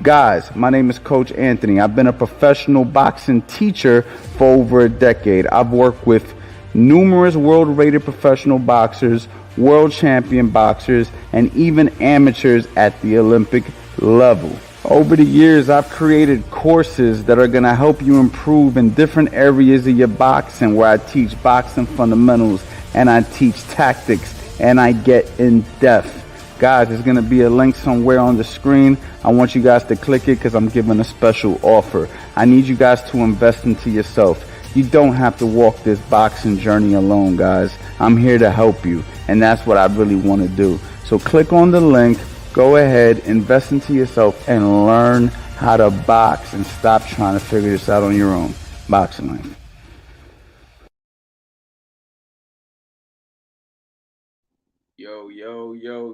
Guys, my name is Coach Anthony. I've been a professional boxing teacher for over a decade. I've worked with numerous world-rated professional boxers, world champion boxers, and even amateurs at the Olympic level. Over the years, I've created courses that are going to help you improve in different areas of your boxing, where I teach boxing fundamentals and I teach tactics and I get in depth. Guys, there's going to be a link somewhere on the screen. I want you guys to click it because I'm giving a special offer. I need you guys to invest into yourself. You don't have to walk this boxing journey alone, guys. I'm here to help you, and that's what I really want to do. So click on the link, go ahead, invest into yourself, and learn how to box and stop trying to figure this out on your own. Boxing life.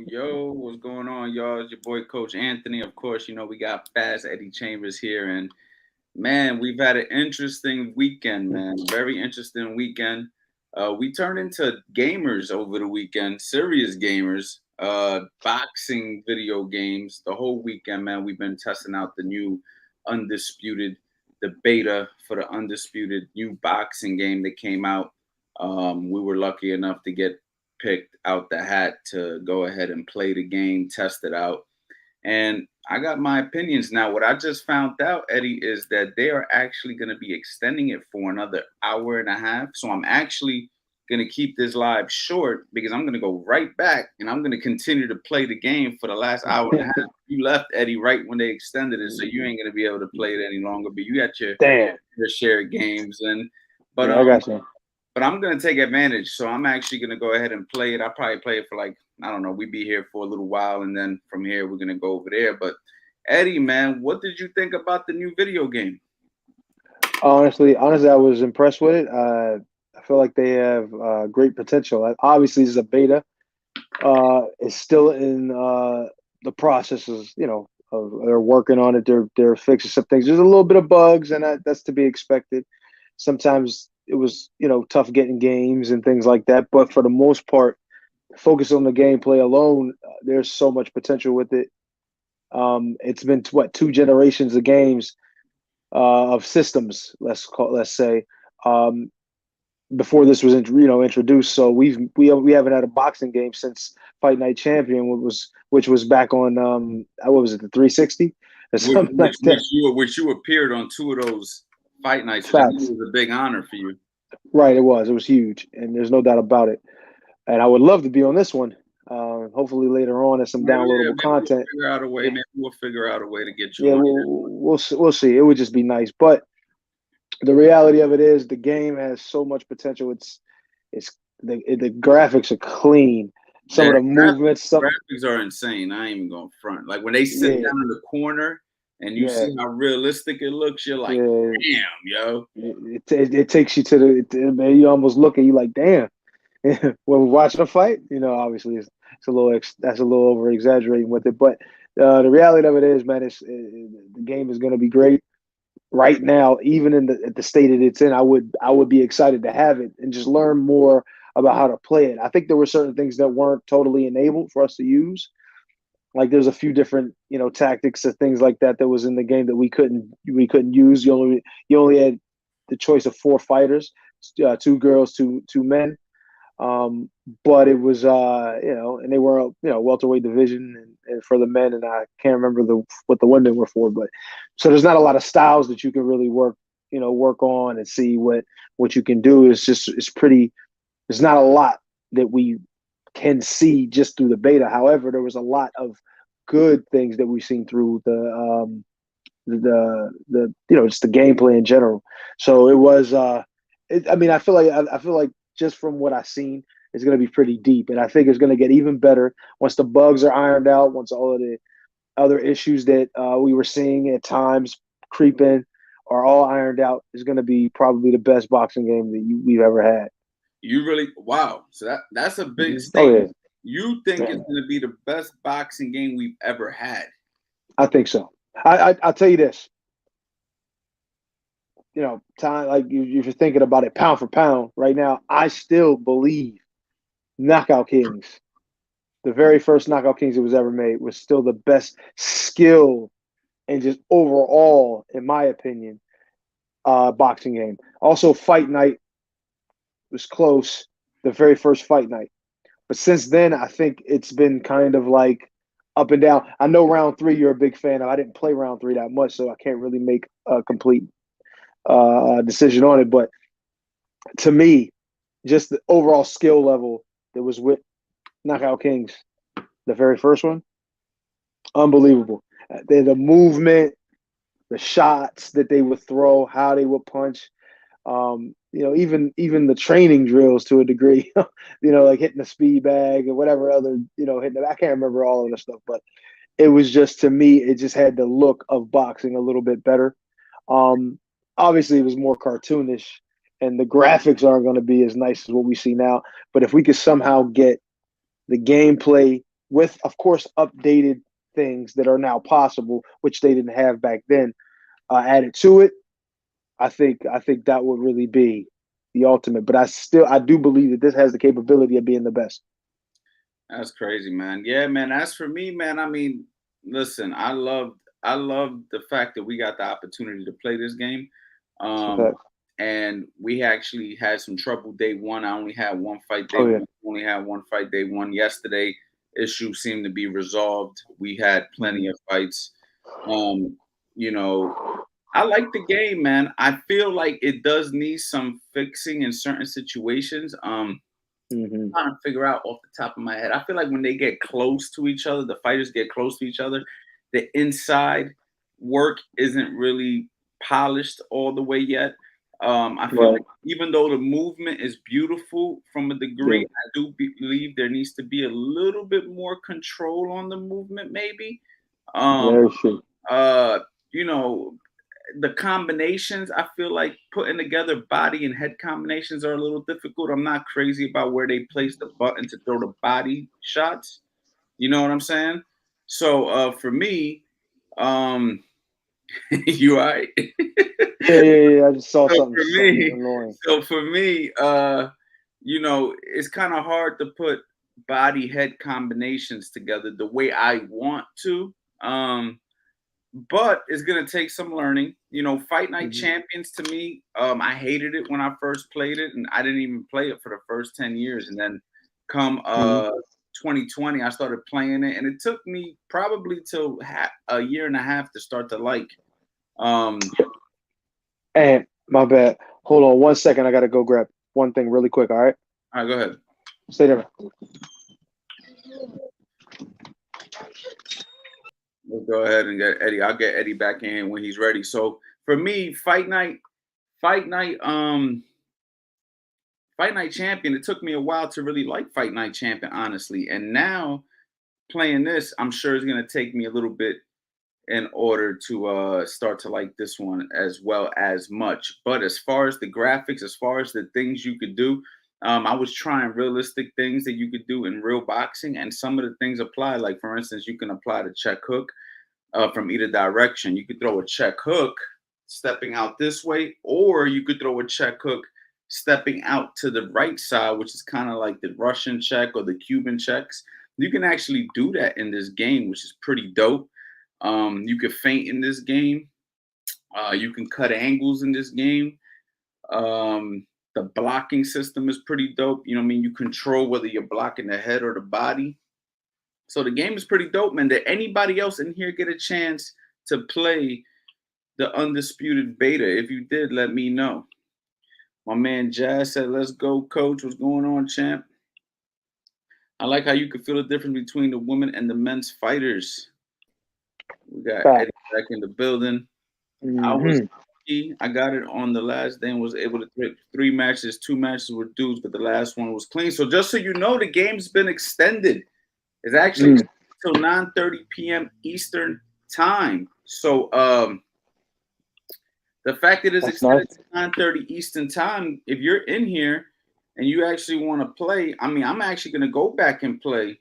Yo, what's going on, y'all? It's your boy, Coach Anthony. Of course, you know, we got Fast Eddie Chambers here, and man, we've had an interesting weekend, man. Very interesting weekend. We turned into gamers over the weekend, serious gamers, boxing video games. The whole weekend, man, we've been testing out the new Undisputed, the beta for the Undisputed new boxing game that came out. We were lucky enough to get picked out the hat to go ahead and play the game, test it out. And I got my opinions now. What I just found out, Eddie, is that they are actually going to be extending it for another hour and a half. So I'm actually going to keep this live short because I'm going to go right back and I'm going to continue to play the game for the last hour and a half. You left, Eddie, right when they extended it, so you ain't going to be able to play it any longer. But you got your shared games, but I got you. But I'm gonna take advantage. So I'm actually gonna go ahead and play it. I'll probably play it for like, I don't know, we be here for a little while, and then from here we're gonna go over there. But Eddie, man, what did you think about the new video game? Honestly, I was impressed with it. I feel like they have great potential. Obviously, this is a beta. It's still in the processes. They're working on it. They're fixing some things. There's a little bit of bugs, and that's to be expected. Sometimes it was tough getting games and things like that. But for the most part, focus on the gameplay alone. There's so much potential with it. It's been two generations of games of systems. Let's say before this was introduced. So we haven't had a boxing game since Fight Night Champion, which was back on what was it, the 360 or something like that. Which you appeared on two of those fight nights, which I think was a big honor for you. Right, it was huge, and there's no doubt about it. And I would love to be on this one. Hopefully later on as some downloadable content. We'll figure out a way to get you. Yeah, we'll see. It would just be nice, but the reality of it is the game has so much potential. It's the graphics are clean. Some of the movements, graphics are insane. I ain't even going front. Like when they sit down in the corner and you see how realistic it looks, you're like, damn, yo. It takes you to man, you almost look at you like, damn. When we're watching a fight, obviously it's a little over exaggerating with it, but the reality of it is, man, the game is going to be great. Right now, even at the state that it's in, I would be excited to have it and just learn more about how to play it. I think there were certain things that weren't totally enabled for us to use. Like there's a few different tactics and things like that was in the game that we couldn't use. You only had the choice of 4 fighters, 2 girls, two men. But it was and they were welterweight division and for the men, and I can't remember what the women were for, but so there's not a lot of styles that you can really work on and see what you can do. There's not a lot that we can see just through the beta. However, there was a lot of good things that we've seen through the just the gameplay in general. So it was I feel like just from what I've seen, it's going to be pretty deep. And I think it's going to get even better once the bugs are ironed out, once all of the other issues that we were seeing at times creep in are all ironed out. It's going to be probably the best boxing game that we've ever had. You really, wow. So that's a big statement. Oh, yeah. You think it's going to be the best boxing game we've ever had? I think so. I'll tell you this. Time, like if you're thinking about it pound for pound right now, I still believe Knockout Kings, the very first Knockout Kings that was ever made, was still the best skill and just overall, in my opinion, boxing game. Also, fight night was close, the very first fight night. But since then, I think it's been kind of like up and down. I know round three you're a big fan of. I didn't play round three that much, so I can't really make a complete decision on it. But to me, just the overall skill level that was with Knockout Kings, the very first one, unbelievable. The movement, the shots that they would throw, how they would punch. Even the training drills to a degree, like hitting the speed bag or whatever other, hitting I can't remember all of the stuff, but it was just, to me, it just had the look of boxing a little bit better. Um, Obviously, it was more cartoonish, and the graphics aren't going to be as nice as what we see now. But if we could somehow get the gameplay with, of course, updated things that are now possible, which they didn't have back then, added to it, I think that would really be the ultimate. But I do believe that this has the capability of being the best. That's crazy, man. Yeah, man. As for me, man, I mean, listen, I love the fact that we got the opportunity to play this game. Um, Okay. and we actually had some trouble day one. I only had one fight day Oh yeah. one. Only had one fight day one. Yesterday, issue seemed to be resolved. We had plenty of fights. Um, you know, I like the game, man. I feel like it does need some fixing in certain situations. Mm-hmm. Trying to figure out off the top of my head. I feel like when they get close to each other, the fighters get close to each other, the inside work isn't really polished all the way yet. I feel Right. like even though the movement is beautiful from a degree, Yeah. I do believe there needs to be a little bit more control on the movement, maybe. Um, Very true. uh, you know, the combinations, I feel like putting together body and head combinations are a little difficult. I'm not crazy about where they place the button to throw the body shots. You know what I'm saying? So for me, um you all right? Yeah, yeah, yeah. I just saw So something for me, annoying. it's kind of hard to put body head combinations together the way I want to. But it's gonna take some learning. Fight Night Mm-hmm. Champions to me, I hated it when I first played it, and I didn't even play it for the first 10 years. And then come Mm-hmm. 2020, I started playing it, and it took me probably till a year and a half to start to like. Um, And my bad. Hold on 1 second. I gotta go grab one thing really quick. All right. all right, go ahead. Stay there. We'll go ahead and get Eddie. I'll get Eddie back in when he's ready. So for me, Fight Night, Fight Night Champion. It took me a while to really like Fight Night Champion, honestly, and now playing this, I'm sure it's gonna take me a little bit in order to start to like this one as well as much. But as far as the graphics, as far as the things you could do, I was trying realistic things that you could do in real boxing, and some of the things apply. Like for instance, you can apply the check hook from either direction. You could throw a check hook stepping out this way, or you could throw a check hook stepping out to the right side, which is kind of like the Russian check or the Cuban checks. You can actually do that in this game, which is pretty dope. You can feint in this game. You can cut angles in this game. The blocking system is pretty dope. You know what I mean? You control whether you're blocking the head or the body. So the game is pretty dope, man. Did anybody else in here get a chance to play the Undisputed Beta? If you did, let me know. My man Jazz said, "Let's go, coach. What's going on, champ?" I like how you can feel the difference between the women and the men's fighters. We got Fact. Eddie back in the building. I was Mm-hmm. lucky. I got it on the last day and was able to take 3 matches. 2 matches were dudes, but the last one was clean. So just so you know, the game's been extended. It's actually till 9:30 p.m. Eastern time. So the fact that it's That's nice. extended to 9:30 Eastern time, if you're in here and you actually want to play, I mean, I'm actually gonna go back and play.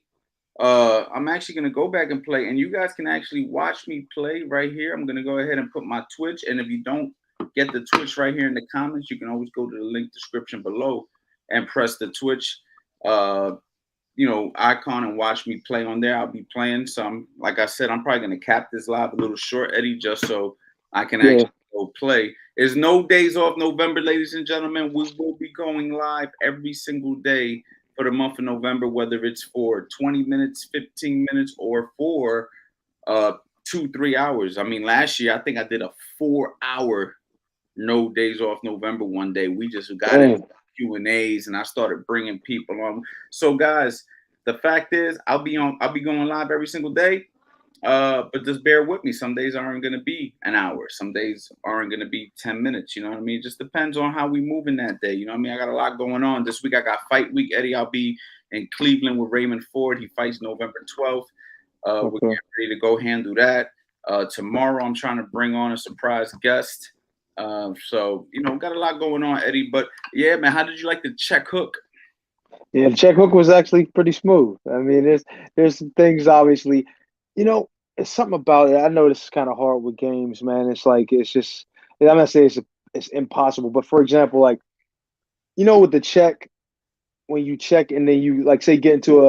I'm actually gonna go back and play, and you guys can actually watch me play right here. I'm gonna go ahead and put my Twitch, and if you don't get the Twitch right here in the comments, you can always go to the link description below and press the Twitch. Uh, icon and watch me play on there. I'll be playing some. Like I said, I'm probably gonna cap this live a little short, Eddie, just so I can Yeah. actually go play. There's no days off November, ladies and gentlemen. We will be going live every single day for the month of November, whether it's for 20 minutes, 15 minutes, or for 2-3 hours. I mean, last year I think I did a 4-hour no days off November one day. We just got Damn. into Q&As and I started bringing people on. So guys, the fact is I'll be going live every single day. But just bear with me. Some days aren't going to be an hour. Some days aren't going to be 10 minutes. You know what I mean? It just depends on how we move in that day. You know what I mean? I got a lot going on. This week I got fight week, Eddie. I'll be in Cleveland with Raymond Ford. He fights November 12th. We're getting ready to go handle that. Tomorrow I'm trying to bring on a surprise guest. So, got a lot going on, Eddie. But yeah, man, how did you like the check hook? Yeah, the check hook was actually pretty smooth. I mean, there's some things obviously, it's something about it. I know this is kind of hard with games, man. It's just I'm not saying it's impossible, but for example, like with the check, when you check and then you like say get into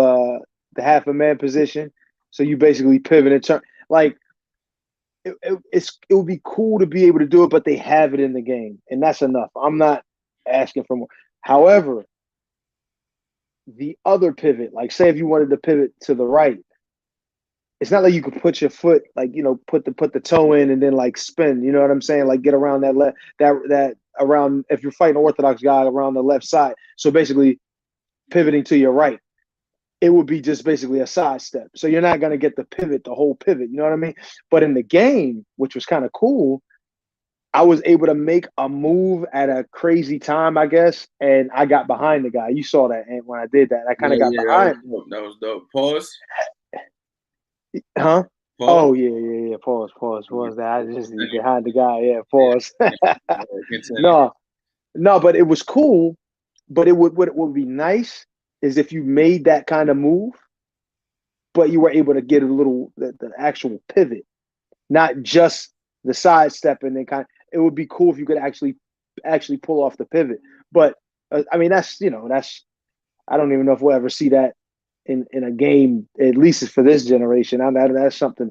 the half a man position, so you basically pivot and turn like it would be cool to be able to do it, but they have it in the game, and that's enough. I'm not asking for more. However, the other pivot, like say if you wanted to pivot to the right, it's not like you could put your foot like put the toe in and then like spin. You know what I'm saying? Like get around that around if you're fighting an orthodox guy around the left side. So basically pivoting to your right, it would be just basically a side step. So you're not gonna get the whole pivot. You know what I mean? But in the game, which was kind of cool, I was able to make a move at a crazy time, I guess, and I got behind the guy. You saw that, and when I did that, I kind of got behind. That was dope. Pause. Huh? Pause. Oh yeah. Pause. That I just behind the guy. Yeah. Pause. No, but it was cool. But what would be nice is if you made that kind of move, but you were able to get a little the actual pivot, not just the sidestep and then it would be cool if you could actually pull off the pivot. But I mean that's I don't even know if we'll ever see that in a game, at least for this generation. That's something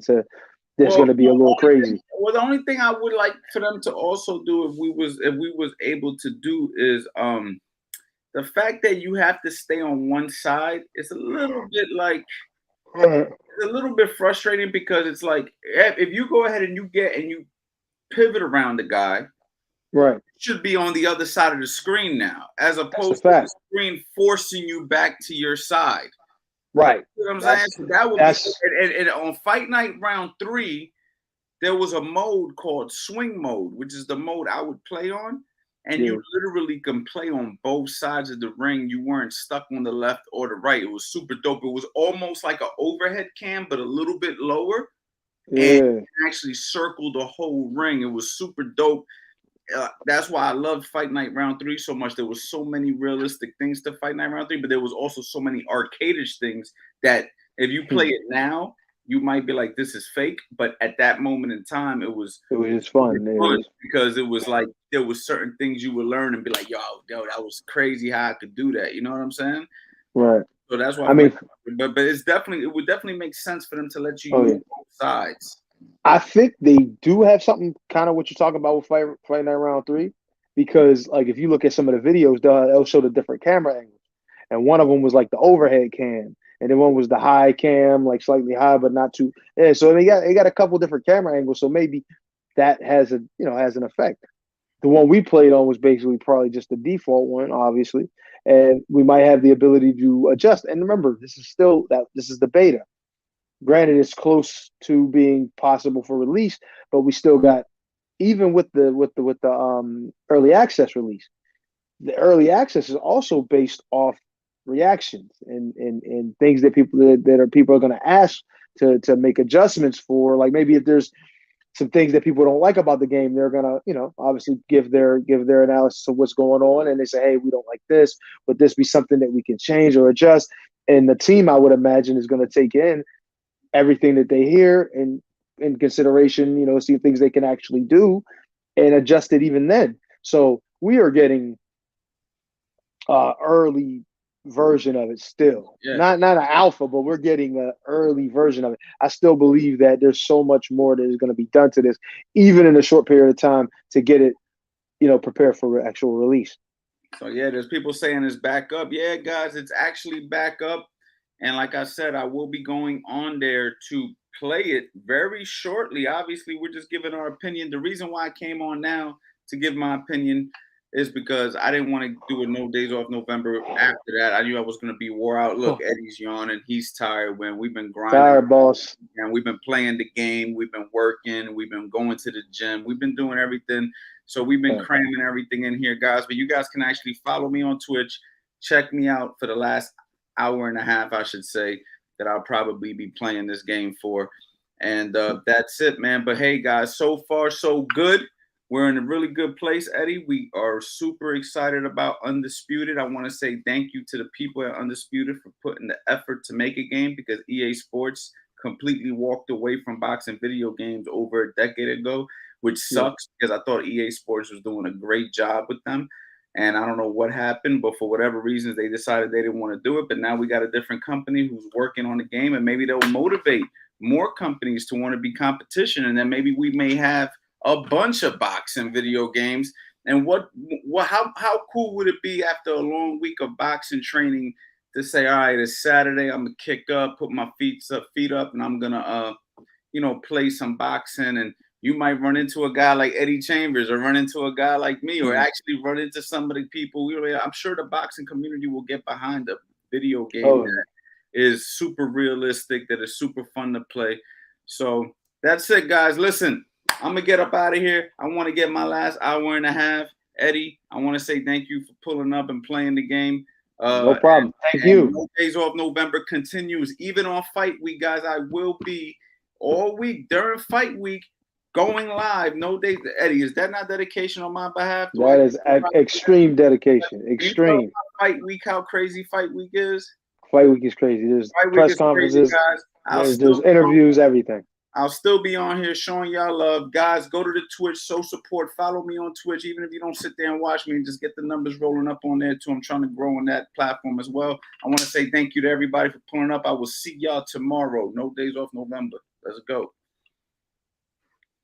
that's going to be a little crazy. The only thing I would like for them to also do if we was able to do is the fact that you have to stay on one side. It's a little bit like it's a little bit frustrating because it's like if you go ahead and you pivot around the guy, right, should be on the other side of the screen now, as opposed to the screen forcing you back to your side. Right. You know what I'm saying? So that would be and on Fight Night Round 3, there was a mode called Swing Mode, which is the mode I would play on. And you literally can play on both sides of the ring. You weren't stuck on the left or the right. It was super dope. It was almost like an overhead cam, but a little bit lower. And you actually circled the whole ring. It was super dope. That's why I loved Fight Night Round 3 so much. There was so many realistic things to Fight Night Round 3, but there was also so many arcadish things that if you play it now, you might be like, this is fake. But at that moment in time, it was just fun. Because it was like there was certain things you would learn and be like, yo, that was crazy how I could do that. You know what I'm saying? Right. So that's why but it would definitely make sense for them to let you use both sides. I think they do have something kind of what you're talking about with Fight Night Round 3, because like if you look at some of the videos, they'll show the different camera angles, and one of them was like the overhead cam, and then one was the high cam, like slightly high but not too. Yeah, so they got a couple different camera angles, so maybe that has an effect. The one we played on was basically probably just the default one, obviously, and we might have the ability to adjust. And remember, this is the beta. Granted, it's close to being possible for release, but we still got, even with the early access release, the early access is also based off reactions and things that people are going to ask to make adjustments for. Like maybe if there's some things that people don't like about the game, they're gonna obviously give their analysis of what's going on, and they say, hey, we don't like this. Would this be something that we can change or adjust? And the team, I would imagine, is going to take in everything that they hear and in consideration, see things they can actually do and adjust it even then. So we are getting early version of it still. Yeah. Not an alpha, but we're getting an early version of it. I still believe that there's so much more that is going to be done to this, even in a short period of time, to get it, prepared for actual release. So yeah, there's people saying it's back up. Yeah, guys, it's actually back up. And like I said, I will be going on there to play it very shortly. Obviously, we're just giving our opinion. The reason why I came on now to give my opinion is because I didn't want to do a No Days Off November after that. I knew I was going to be wore out. Look, Eddie's yawning. He's tired. When we've been grinding. Tired, boss. And we've been playing the game. We've been working. We've been going to the gym. We've been doing everything. So we've been cramming everything in here, guys. But you guys can actually follow me on Twitch. Check me out for the last hour and a half, I should say, that I'll probably be playing this game for. And that's it, man. But hey, guys, so far so good. We're in a really good place, Eddie. We are super excited about Undisputed. I want to say thank you to the people at Undisputed for putting the effort to make a game, because EA Sports completely walked away from boxing video games over a decade ago, which sucks because I thought EA Sports was doing a great job with them. And I don't know what happened, but for whatever reasons, they decided they didn't want to do it. But now we got a different company who's working on the game, and maybe they'll motivate more companies to want to be competition. And then maybe we may have a bunch of boxing video games. And how cool would it be after a long week of boxing training to say, all right, it's Saturday, I'm gonna kick up, put my feet up, and I'm gonna play some boxing. And you might run into a guy like Eddie Chambers, or run into a guy like me, or actually run into some of the people. I'm sure the boxing community will get behind a video game that is super realistic, that is super fun to play. So that's it, guys. Listen, I'm going to get up out of here. I want to get my last hour and a half. Eddie, I want to say thank you for pulling up and playing the game. No problem. Thank you. No Days Off November continues. Even on fight week, guys, I will be all week during fight week going live. No days. Eddie, is that not dedication on my behalf? That is extreme dedication. Extreme. Fight week, how crazy fight week is? Fight week is crazy. There's press conferences, crazy, there's interviews, everything. I'll still be on here showing y'all love. Guys, go to the Twitch, show support, follow me on Twitch, even if you don't sit there and watch me, and just get the numbers rolling up on there too. I'm trying to grow on that platform as well. I want to say thank you to everybody for pulling up. I will see y'all tomorrow. No Days Off November. Let's go.